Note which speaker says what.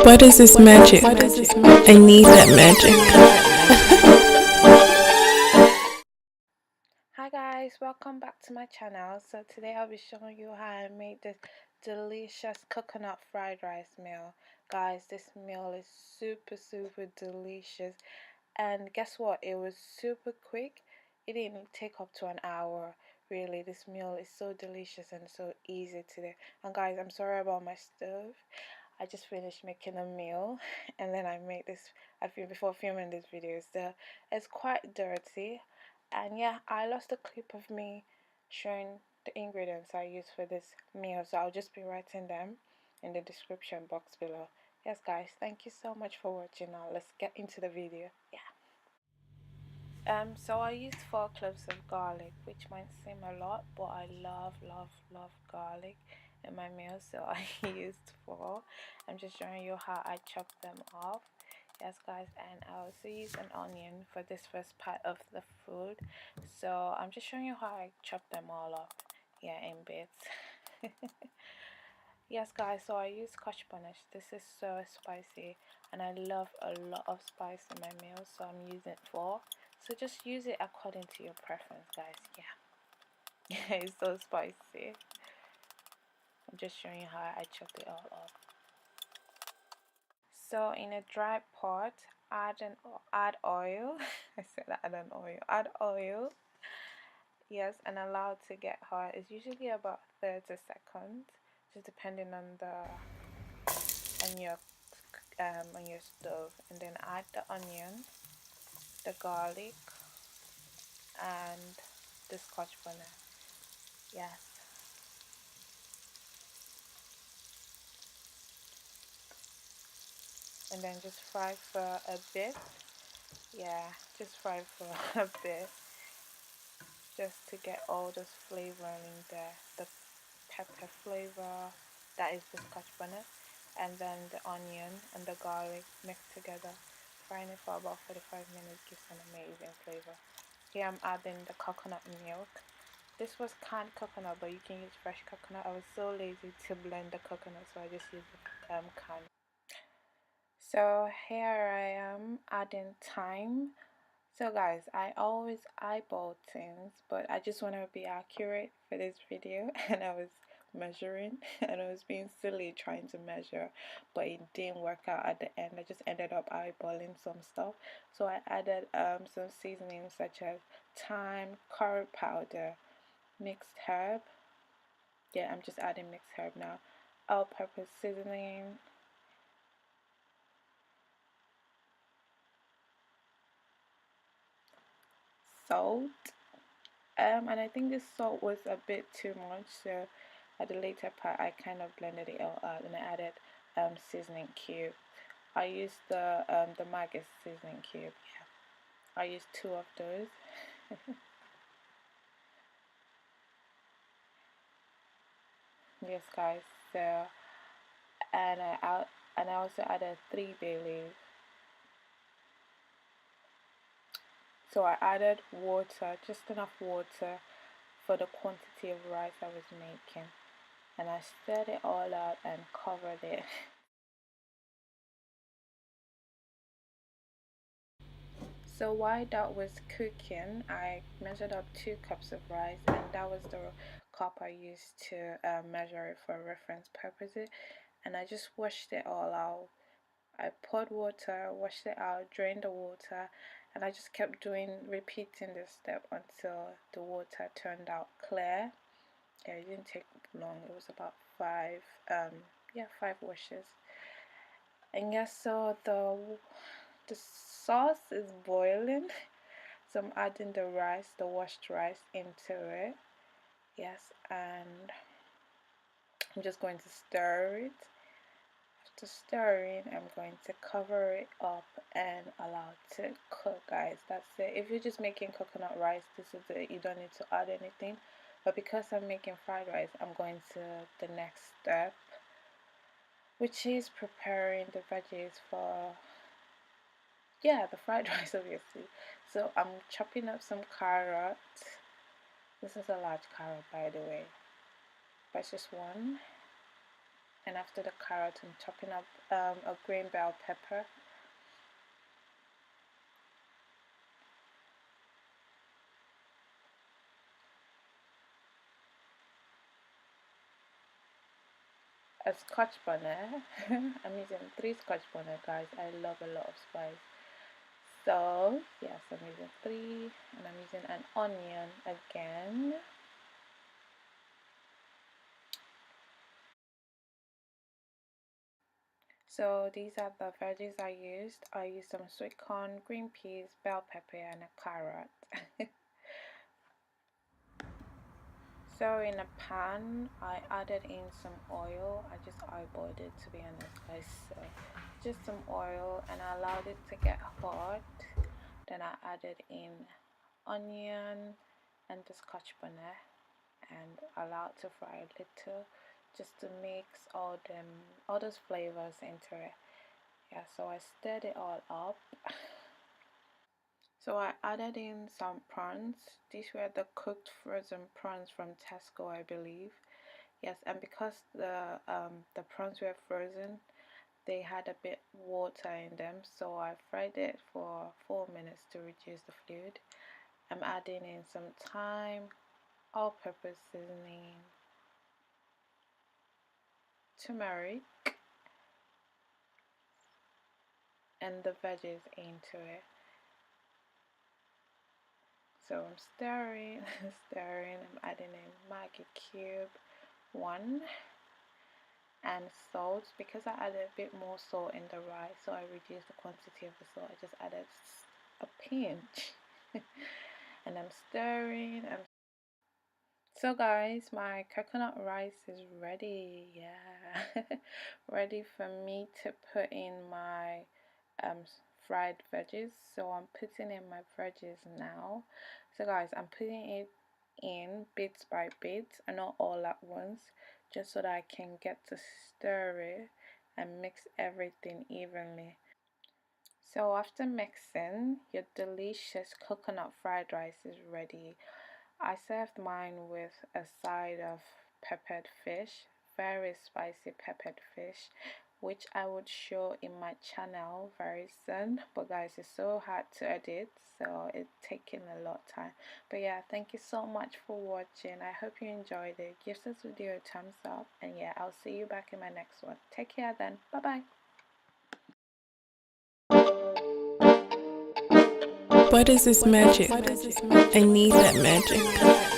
Speaker 1: What is this magic? I need that magic.
Speaker 2: Hi guys, welcome back to my channel. So today I'll be showing you how I made this delicious coconut fried rice meal. Guys, this meal is super delicious, and guess what, it was super quick. It didn't take up to an hour. Really, this meal is so delicious and so easy to do. And guys, I'm sorry about my stove. I just finished making a meal and then I made this before filming this video, so it's quite dirty. And yeah, I lost a clip of me showing the ingredients I use for this meal, so I'll just be writing them in the description box below. Yes guys, thank you so much for watching. Now let's get into the video. Yeah. So I used 4 cloves of garlic, which might seem a lot, but I love garlic in my meal, so I used 4. I'm just showing you how I chop them up. Yes guys, and I also use an onion for this first part of the food, so I'm just showing you how I chop them all up, yeah, in bits. Yes guys, so I use Scotch bonnet. This is so spicy and I love a lot of spice in my meals, so I'm using 4. So just use it according to your preference guys. Yeah. Yeah, it's so spicy. I'm just showing you how I chop it all up. So in a dry pot, add oil. I said add oil. Yes, and allow it to get hot. It's usually about 30 seconds, just depending on on your on your stove. And then add the onion, the garlic, and the Scotch bonnet. Yes. And then just fry for a bit. Yeah, just fry for a bit, just to get all those flavor in there, the pepper flavor, that is the Scotch bonnet, and then the onion and the garlic mixed together. Frying it for about 45 minutes gives an amazing flavor. Here I'm adding the coconut milk. This was canned coconut, but you can use fresh coconut. I was so lazy to blend the coconut, so I just used the canned. So here I am adding thyme. So guys, I always eyeball things, but I just want to be accurate for this video and I was measuring and I was being silly trying to measure, but it didn't work out at the end. I just ended up eyeballing some stuff. So I added some seasonings such as thyme, curry powder, mixed herb. Yeah, I'm just adding mixed herb now. All-purpose seasoning, salt, and I think this salt was a bit too much, so at the later part I kind of blended it all out and I added seasoning cube. I used the MAGGI seasoning cube. Yeah, I used 2 of those. Yes guys, so and I also added 3 bay leaves. So I added water, just enough water for the quantity of rice I was making, and I stirred it all out and covered it. So while that was cooking, I measured up 2 cups of rice, and that was the cup I used to measure it for reference purposes. And I just washed it all out. I poured water, washed it out, drained the water, and I just kept repeating this step until the water turned out clear. Yeah, it didn't take long. It was about 5, 5 washes. And yes, so the sauce is boiling. So I'm adding the washed rice into it. Yes, and I'm just going to stir it. After stirring, I'm going to cover it up and allow it to cook, guys. That's it. If you're just making coconut rice, this is it. You don't need to add anything. But because I'm making fried rice, I'm going to the next step, which is preparing the veggies for, yeah, the fried rice, obviously. So I'm chopping up some carrot. This is a large carrot, by the way, but it's just one. and after the carrot I'm chopping up a green bell pepper. A Scotch bonnet. I'm using 3 Scotch bonnet, guys. I love a lot of spice. So yes, I'm using 3, and I'm using an onion again. So these are the veggies I used. I used some sweet corn, green peas, bell pepper, and a carrot. So in a pan, I added in some oil. I just eyeballed it, to be honest, guys. So just some oil, and I allowed it to get hot. Then I added in onion and the Scotch bonnet, and allowed to fry a little, just to mix all those flavors into it. Yeah, so I stirred it all up. So I added in some prawns. These were the cooked frozen prawns from Tesco, I believe. Yes, and because the prawns were frozen, they had a bit water in them, so I fried it for 4 minutes to reduce the fluid. I'm adding in some thyme, all-purpose seasoning, turmeric, and the veggies into it. So I'm stirring, stirring. I'm adding in Maggi cube 1, and salt, because I added a bit more salt in the rice, so I reduced the quantity of the salt. I just added a pinch. And I'm stirring. So guys, my coconut rice is ready. Yeah. Ready for me to put in my fried veggies. So I'm putting in my veggies now. So guys, I'm putting it in bits by bits and not all at once, just so that I can get to stir it and mix everything evenly. So after mixing, your delicious coconut fried rice is ready. I served mine with a side of peppered fish, very spicy peppered fish, which I would show in my channel very soon. But guys, it's so hard to edit, so it's taking a lot of time. But yeah, thank you so much for watching. I hope you enjoyed it. Give this video a thumbs up, and yeah, I'll see you back in my next one. Take care then. Bye bye.
Speaker 1: What is this magic? I need that magic.